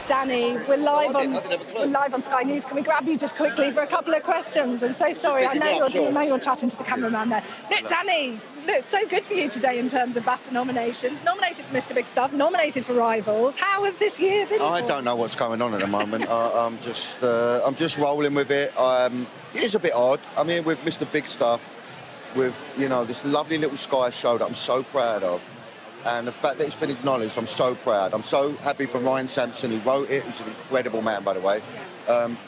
Danny, we're live on Sky News. Can we grab you just quickly for a couple of questions? I'm so sorry. I know you're chatting to the cameraman there. Look, Danny, look, so good for you today in terms of BAFTA nominations. Nominated for Mr. Big Stuff, nominated for Rivals. How has this year been? I don't know what's going on at the moment. I'm just rolling with it. It is a bit odd. I'm here with Mr. Big Stuff, with this lovely little Sky show that I'm so proud of. And the fact that it's been acknowledged, I'm so proud. I'm so happy for Ryan Sampson, who wrote it. He's an incredible man, by the way.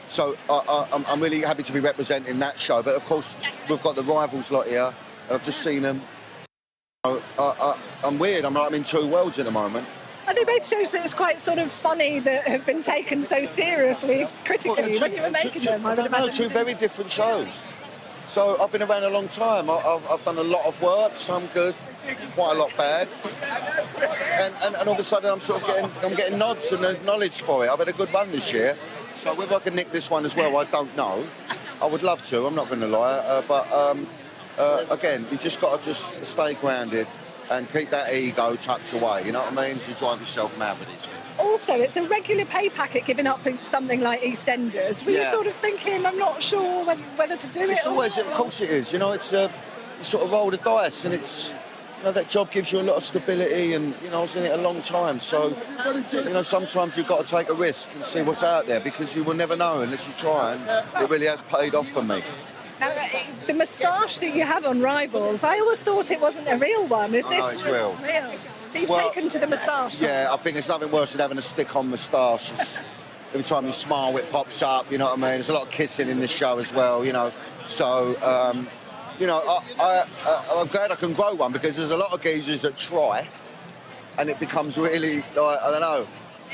So I'm really happy to be representing that show. But, of course, we've got the Rivals lot here. I've just seen them. I'm weird. I'm in two worlds at the moment. And they both shows that it's quite sort of funny that have been taken so seriously, critically, when you were making them. I would imagine. Two very different shows. So I've been around a long time. I've done a lot of work, some good, quite a lot bad, and all of a sudden I'm getting nods and acknowledged for it. I've had a good run this year, so whether I can nick this one as well, I don't know. I would love to. I'm not going to lie, but again, you just got to just stay grounded and keep that ego tucked away. You know what I mean? As you drive yourself mad with these things. Also, it's a regular pay packet giving up something like EastEnders. Were you sort of thinking, I'm not sure whether to do it? It's always, of course it is. It's you sort of roll the dice, and it's. That job gives you a lot of stability, and I was in it a long time, so sometimes you've got to take a risk and see what's out there, because you will never know unless you try, and it really has paid off for me. Now, the moustache that you have on Rivals, I always thought it wasn't a real one. Is this? No, it's real. So you've taken to the moustache? Yeah, I think there's nothing worse than having a stick-on moustache. Every time you smile, it pops up. You know what I mean? There's a lot of kissing in this show as well. So. I'm glad I can grow one, because there's a lot of geezers that try and it becomes really, I don't know.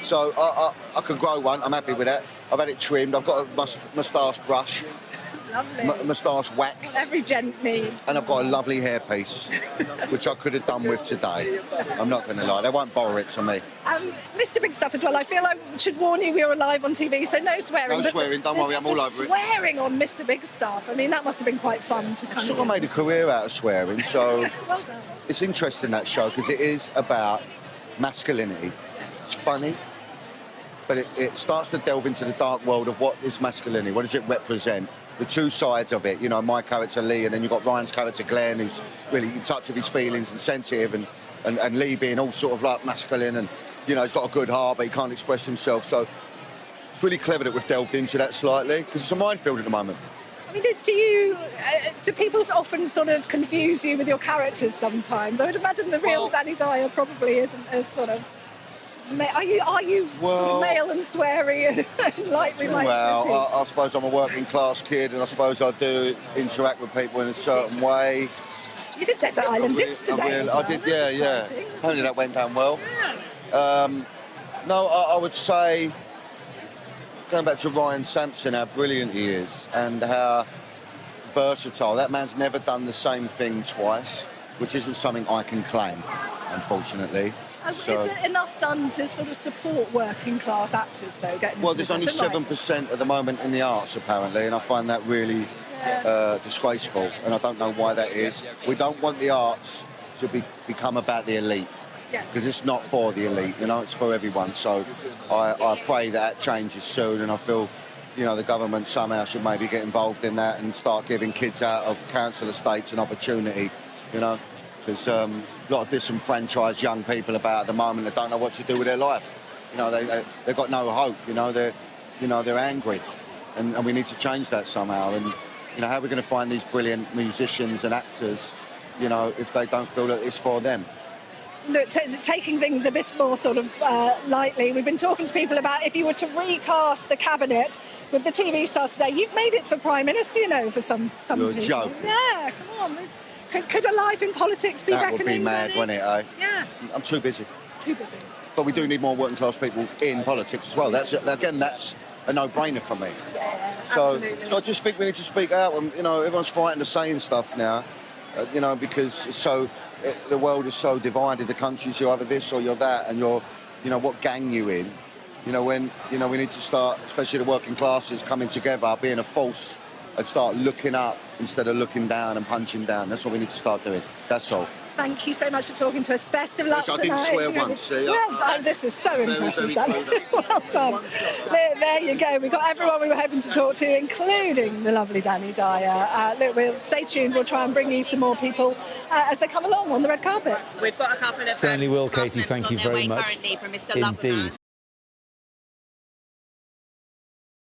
So I can grow one. I'm happy with that. I've had it trimmed. I've got a moustache brush. Lovely. Moustache wax. Every gent needs. And I've got a lovely hairpiece, which I could have done with today. I'm not going to lie. They won't borrow it to me. Mr. Big Stuff as well. I feel I should warn you, we are live on TV, so no swearing. No swearing, don't worry, I'm all over it. Swearing on Mr. Big Stuff. I mean, that must have been quite fun to I've sort of made a career out of swearing, so well done. It's interesting, that show, because it is about masculinity. It's funny, but it starts to delve into the dark world of what is masculinity, what does it represent? The two sides of it, my character Lee, and then you've got Ryan's character Glenn, who's really in touch with his feelings and sensitive, and Lee being all sort of like masculine, and he's got a good heart but he can't express himself. So it's really clever that we've delved into that slightly, because it's a minefield at the moment. I mean, do people often sort of confuse you with your characters sometimes? I would imagine the real Danny Dyer probably isn't as sort of. Are you sort of male and sweary and lightly like? Well, I suppose I'm a working class kid, and I suppose I do interact with people in a certain way. You did Desert Island Disc today. I did, yeah. Hopefully that went down well. No, I would say, going back to Ryan Sampson, how brilliant he is and how versatile. That man's never done the same thing twice, which isn't something I can claim, unfortunately. Is there enough done to sort of support working class actors, though? Well, there's only 7% at the moment in the arts, apparently, and I find that really disgraceful, and I don't know why that is. We don't want the arts to become about the elite, because it's not for the elite, it's for everyone. So I pray that changes soon, and I feel, the government somehow should maybe get involved in that and start giving kids out of council estates an opportunity, Because a lot of disenfranchised young people about at the moment that don't know what to do with their life. They've got no hope. They're angry, and we need to change that somehow. And how are we going to find these brilliant musicians and actors, if they don't feel that it's for them? Look, taking things a bit more sort of lightly, we've been talking to people about if you were to recast the cabinet with the TV stars today. You've made it for Prime Minister, for some You're people. Joking. Yeah, come on. Could a life in politics be reckoning? That would be mad, wouldn't it, eh? Yeah. I'm too busy. Too busy. But we do need more working class people in politics as well. That's a no-brainer for me. Yeah, so absolutely. I just think we need to speak out. And, everyone's frightened of saying stuff now, because it's the world is so divided. The countries, you're either this or you're that, and you're, what gang you in. When we need to start, especially the working classes, coming together, being a force, and start looking up instead of looking down and punching down. That's what we need to start doing. That's all. thank you so much for talking to us. Best of luck Yes, I tonight. didn't swear once. Well done. This is so impressive, Danny. Well done. There you go. We've got everyone we were hoping to talk to, including the lovely Danny Dyer. Look, we'll stay tuned. We'll try and bring you some more people as they come along on the red carpet. We've got a couple of Certainly will, Katie. Thank you very much. From Mr. Indeed.